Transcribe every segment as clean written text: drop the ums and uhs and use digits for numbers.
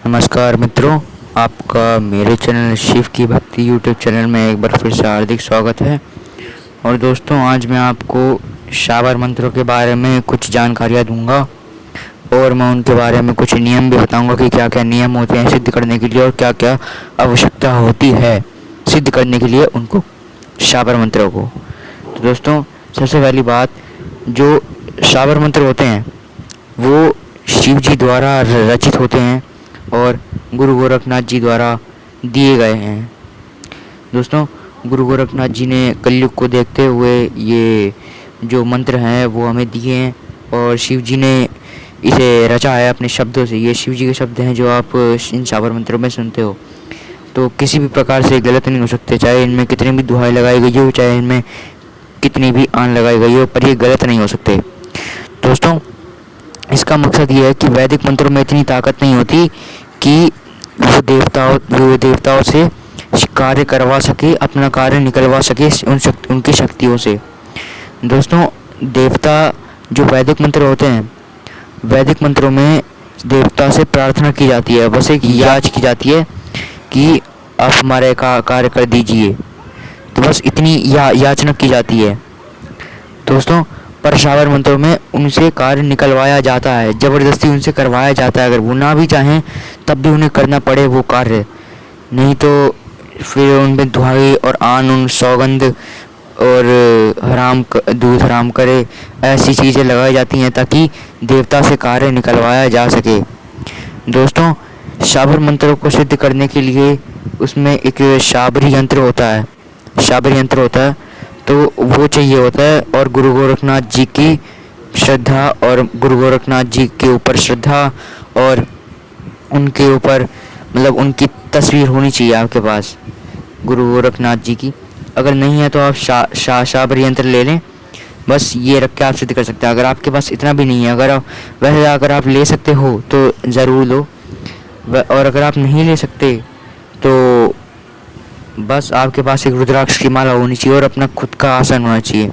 नमस्कार मित्रों, आपका मेरे चैनल शिव की भक्ति यूट्यूब चैनल में एक बार फिर से हार्दिक स्वागत है। और दोस्तों, आज मैं आपको शाबर मंत्रों के बारे में कुछ जानकारियाँ दूंगा और मैं उनके बारे में कुछ नियम भी बताऊंगा कि क्या क्या नियम होते हैं सिद्ध करने के लिए और क्या क्या आवश्यकता होती है सिद्ध करने के लिए उनको शाबर मंत्रों को। तो दोस्तों, सबसे पहली बात, जो शाबर मंत्र होते हैं वो शिव जी द्वारा रचित होते हैं और गुरु गोरखनाथ जी द्वारा दिए गए हैं। दोस्तों, गुरु गोरखनाथ जी ने कलयुग को देखते हुए ये जो मंत्र हैं वो हमें दिए हैं और शिव जी ने इसे रचा है अपने शब्दों से। ये शिव जी के शब्द हैं जो आप इन शाबर मंत्रों में सुनते हो। तो किसी भी प्रकार से गलत नहीं हो सकते, चाहे इनमें कितनी भी दुहाई लगाई गई हो, चाहे इनमें कितनी भी आन लगाई गई हो, पर ये गलत नहीं हो सकते। दोस्तों, इसका मकसद ये है कि वैदिक मंत्रों में इतनी ताकत नहीं होती कि वो देवताओं से कार्य करवा सके, अपना कार्य निकलवा सके उनकी शक्तियों से। दोस्तों, देवता जो वैदिक मंत्र होते हैं, वैदिक मंत्रों में देवता से प्रार्थना की जाती है, बस एक याच की जाती है कि आप हमारे कार्य कर दीजिए। तो बस इतनी याचना की जाती है। दोस्तों, पर शाबर मंत्रों में उनसे कार्य निकलवाया जाता है, ज़बरदस्ती उनसे करवाया जाता है। अगर वो ना भी चाहें तब भी उन्हें करना पड़े वो कार्य, नहीं तो फिर उनमें दुहाई और आन उन सौगंध और दूध हराम करे, ऐसी चीज़ें लगाई जाती हैं ताकि देवता से कार्य निकलवाया जा सके। दोस्तों, शाबर मंत्रों को सिद्ध करने के लिए उसमें एक शाबरी यंत्र होता है, तो वो चाहिए होता है। और गुरु गोरखनाथ जी की श्रद्धा और गुरु गोरखनाथ जी के ऊपर श्रद्धा और उनके ऊपर मतलब उनकी तस्वीर होनी चाहिए आपके पास गुरु गोरखनाथ जी की। अगर नहीं है तो आप शाबर यंत्र ले लें, बस ये रख के आप सिद्ध कर सकते हैं। अगर आपके पास इतना भी नहीं है, अगर आप ले सकते हो तो ज़रूर लो, और अगर आप नहीं ले सकते तो बस आपके पास एक रुद्राक्ष की माला होनी चाहिए और अपना खुद का आसन होना चाहिए।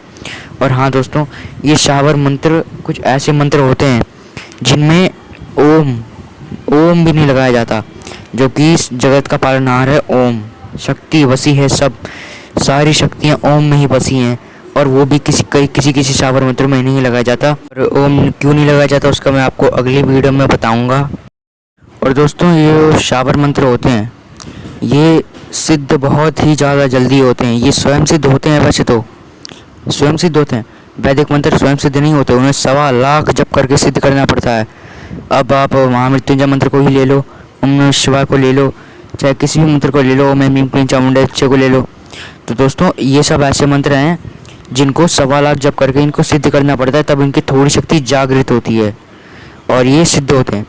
और हाँ दोस्तों, ये शाबर मंत्र कुछ ऐसे मंत्र होते हैं जिनमें ओम भी नहीं लगाया जाता, जो कि इस जगत का पालनहार है। ओम शक्ति बसी है, सब सारी शक्तियाँ ओम में ही बसी हैं, और वो भी किसी शाबर मंत्र में नहीं लगाया जाता। और ओम क्यों नहीं लगाया जाता उसका मैं आपको अगली वीडियो में बताऊँगा। और दोस्तों, ये शाबर मंत्र होते हैं ये सिद्ध बहुत ही ज़्यादा जल्दी होते हैं। ये स्वयं सिद्ध होते हैं, वैसे तो स्वयं सिद्ध होते हैं। वैदिक मंत्र स्वयं सिद्ध नहीं होते, उन्हें 1.25 लाख जप करके सिद्ध करना पड़ता है। अब आप महामृत्युंजय मंत्र को ही ले लो, ओम नमः शिवाय को ले लो, चाहे किसी भी मंत्र को ले लो, ओम ऐं ह्रीं क्लीं चामुंडाय को ले लो। तो दोस्तों, ये सब ऐसे मंत्र हैं जिनको 1.25 लाख जप करके इनको सिद्ध करना पड़ता है, तब इनकी थोड़ी शक्ति जागृत होती है और ये सिद्ध होते हैं।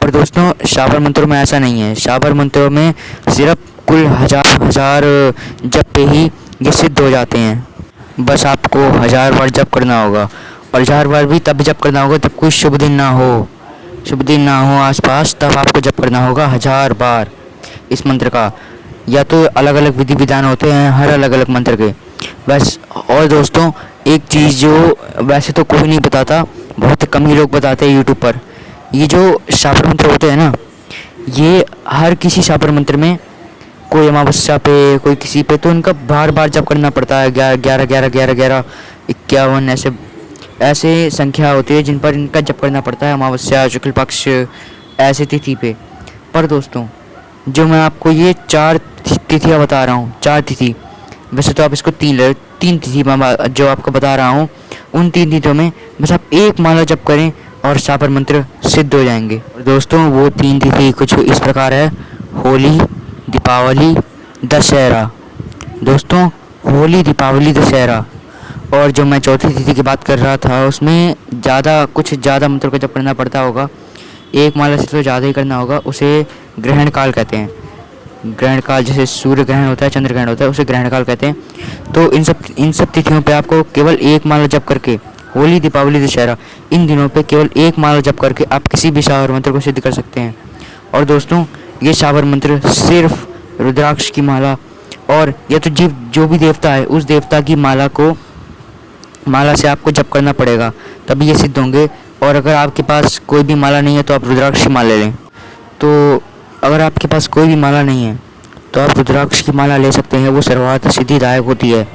पर दोस्तों, शाबर मंत्रों में ऐसा नहीं है। शाबर मंत्रों में सिर्फ कुल हजार जप पे ही ये सिद्ध हो जाते हैं। बस आपको 1000 बार जप करना होगा, और 1000 बार भी तब जप करना होगा तब कोई शुभ दिन ना हो आसपास, तब आपको जप करना होगा 1000 बार इस मंत्र का। या तो अलग अलग विधि विधान होते हैं हर अलग अलग मंत्र के बस। और दोस्तों, एक चीज़ जो वैसे तो कोई नहीं बताता, बहुत कम ही लोग बताते हैं यूट्यूब पर, ये जो शाबर मंत्र होते हैं ना, ये हर किसी शाबर मंत्र में कोई अमावस्या पे, कोई किसी पे, तो इनका बार बार जप करना पड़ता है। 11 51 ऐसे संख्या होती है जिन पर इनका जप करना पड़ता है, अमावस्या, शुक्ल पक्ष, ऐसे तिथि पे। पर दोस्तों, जो मैं आपको ये 4 तिथियाँ बता रहा हूँ, 4 तिथि, वैसे तो आप इसको 3 तिथि में जो आपको बता रहा हूँ, उन 3 तिथियों में बस आप एक माला जप करें और शाबर मंत्र सिद्ध हो जाएंगे। और दोस्तों, वो 3 तिथि कुछ इस प्रकार है: होली, दीपावली, दशहरा। दोस्तों, होली, दीपावली, दशहरा। और जो मैं चौथी तिथि की बात कर रहा था, उसमें कुछ ज़्यादा मंत्रों का जप करना पड़ता होगा, एक माला से तो ज़्यादा ही करना होगा। उसे ग्रहण काल कहते हैं। ग्रहण काल, जैसे सूर्य ग्रहण होता है, चंद्र ग्रहण होता है, उसे ग्रहण काल कहते हैं। तो इन सब तिथियों पे आपको केवल एक माला जप करके, होली, दीपावली, दशहरा, इन दिनों पे केवल एक माला जप करके आप किसी भी शाबर मंत्र को सिद्ध कर सकते हैं। और दोस्तों, ये शाबर मंत्र सिर्फ रुद्राक्ष की माला और या तो जो भी देवता है उस देवता की माला से आपको जप करना पड़ेगा, तभी ये सिद्ध होंगे। और अगर आपके पास कोई भी माला नहीं है तो आप रुद्राक्ष की माला लें। तो अगर आपके पास कोई भी माला नहीं है तो आप रुद्राक्ष की माला ले सकते हैं, वो सर्वार्थ सिद्धिदायक होती है।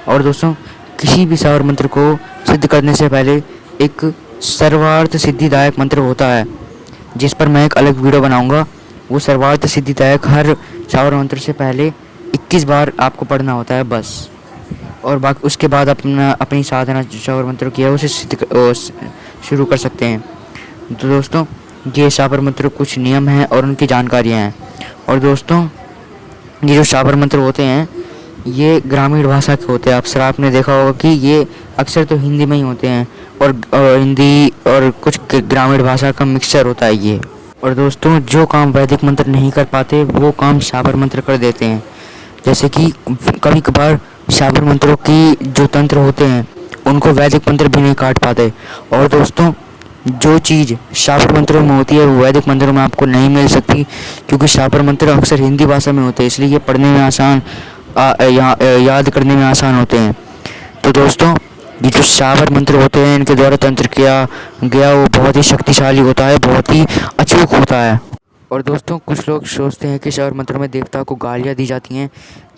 और दोस्तों, किसी भी शावर मंत्र को सिद्ध करने से पहले एक सर्वार्थ सिद्धिदायक मंत्र होता है, जिस पर मैं एक अलग वीडियो बनाऊंगा। वो सर्वार्थ सिद्धिदायक हर शावर मंत्र से पहले 21 बार आपको पढ़ना होता है बस, और बाकी उसके बाद अपनी साधना शावर मंत्र की है उसे शुरू कर सकते हैं। तो दोस्तों, ये शावर मंत्र कुछ नियम हैं और उनकी जानकारियाँ हैं। और दोस्तों, ये जो शावर मंत्र होते हैं ये ग्रामीण भाषा के होते हैं। अक्सर आपने देखा होगा कि ये अक्सर तो हिंदी में ही होते हैं, और हिंदी और कुछ ग्रामीण भाषा का मिक्सचर होता है ये। और दोस्तों, जो काम वैदिक मंत्र नहीं कर पाते वो काम शावर मंत्र कर देते हैं। जैसे कि कभी कभार शावर मंत्रों की जो तंत्र होते हैं उनको वैदिक मंत्र भी नहीं काट पाते। और दोस्तों, जो चीज़ शावर मंत्रों में होती है वो वैदिक मंत्रों में आपको नहीं मिल सकती, क्योंकि शावर मंत्र अक्सर हिंदी भाषा में होते हैं, इसलिए ये पढ़ने में आसान, याद करने में आसान होते हैं। तो दोस्तों, ये जो शावर मंत्र होते हैं इनके द्वारा तंत्र किया गया वो बहुत ही शक्तिशाली होता है, बहुत ही अचूक होता है। और दोस्तों, कुछ लोग सोचते हैं कि शावर मंत्रों में देवता को गालियाँ दी जाती हैं।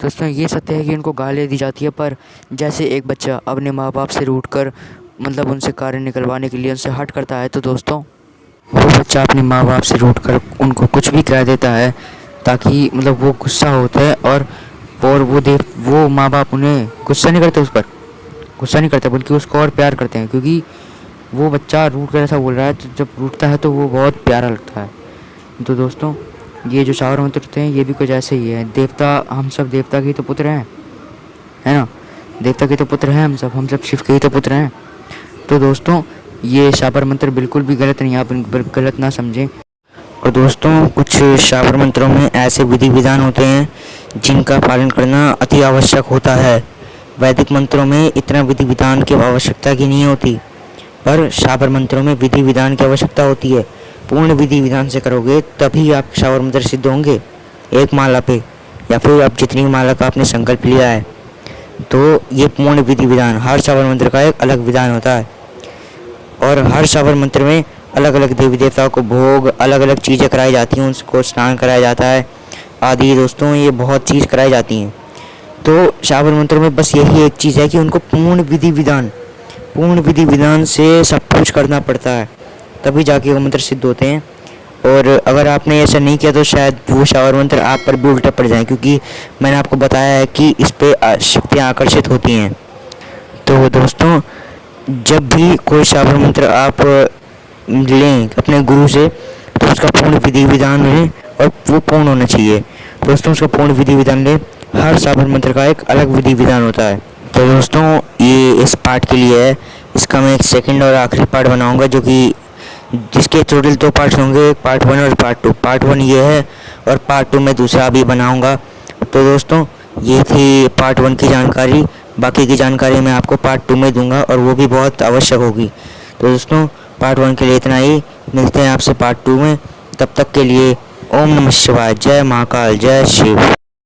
दोस्तों, ये सत्य है कि उनको गालियाँ दी जाती है, पर जैसे एक बच्चा अपने माँ बाप से रूठ कर मतलब उनसे कार्य निकलवाने के लिए उनसे हट करता है, तो दोस्तों वो बच्चा अपने माँ बाप से रूठ कर उनको कुछ भी कह देता है ताकि मतलब वो गुस्सा होता है, और वो माँ बाप उन्हें गुस्सा नहीं करते बल्कि उसको और प्यार करते हैं, क्योंकि वो बच्चा रूठ कर ऐसा बोल रहा है। तो जब रूठता है तो वो बहुत प्यारा लगता है। तो दोस्तों, ये जो शावर मंत्र होते हैं ये भी कुछ ऐसे ही है। देवता, हम सब देवता के ही तो पुत्र हैं, है ना। देवता के तो पुत्र हैं हम सब शिव के ही तो पुत्र हैं। तो दोस्तों, ये शावर मंत्र बिल्कुल भी गलत नहीं है, आप गलत ना समझें। और दोस्तों, कुछ शावर मंत्रों में ऐसे विधि विधान होते हैं जिनका पालन करना अति आवश्यक होता है। वैदिक मंत्रों में इतना विधि विधान की आवश्यकता की नहीं होती, पर शावर मंत्रों में विधि विधान की आवश्यकता होती है। पूर्ण विधि विधान से करोगे तभी आप शावर मंत्र सिद्ध होंगे एक माला पे, या फिर आप जितनी माला का आपने संकल्प लिया है। तो ये पूर्ण विधि विधान, हर शावर मंत्र का एक अलग विधान होता है, और हर शावर मंत्र में अलग अलग देवी देवताओं को भोग, अलग अलग चीज़ें कराई जाती हैं, उनको स्नान कराया जाता है आदि। दोस्तों, ये बहुत चीज़ कराई जाती हैं। तो शावर मंत्रों में बस यही एक चीज़ है कि उनको पूर्ण विधि विधान से सब कुछ करना पड़ता है, तभी जाके वो मंत्र सिद्ध होते हैं। और अगर आपने ऐसा नहीं किया तो शायद वो शावर मंत्र आप पर भी उल्टा पड़ जाए, क्योंकि मैंने आपको बताया है कि इस पर शक्तियाँ आकर्षित होती हैं। तो दोस्तों, जब भी कोई शावर मंत्र आप लें अपने गुरु से तो उसका पूर्ण विधि विधान है और वो पूर्ण होना चाहिए। दोस्तों, उसका पूर्ण विधि विधान लें। हर शावर मंत्र का एक अलग विधि विधान होता है। तो दोस्तों, ये इस पार्ट के लिए है। इसका मैं एक सेकंड और आखिरी पार्ट बनाऊंगा, जिसके टोटल 2 पार्ट्स होंगे, पार्ट 1 और पार्ट 2। पार्ट 1 ये है और पार्ट 2 में दूसरा भी बनाऊंगा। तो दोस्तों, ये थी पार्ट 1 की जानकारी। बाकी की जानकारी मैं आपको पार्ट 2 में दूंगा और वो भी बहुत आवश्यक होगी। तो दोस्तों, पार्ट 1 के लिए इतना ही। मिलते हैं आपसे पार्ट 2 में। तब तक के लिए ओम नमः शिवाय। जय महाकाल, जय शिव।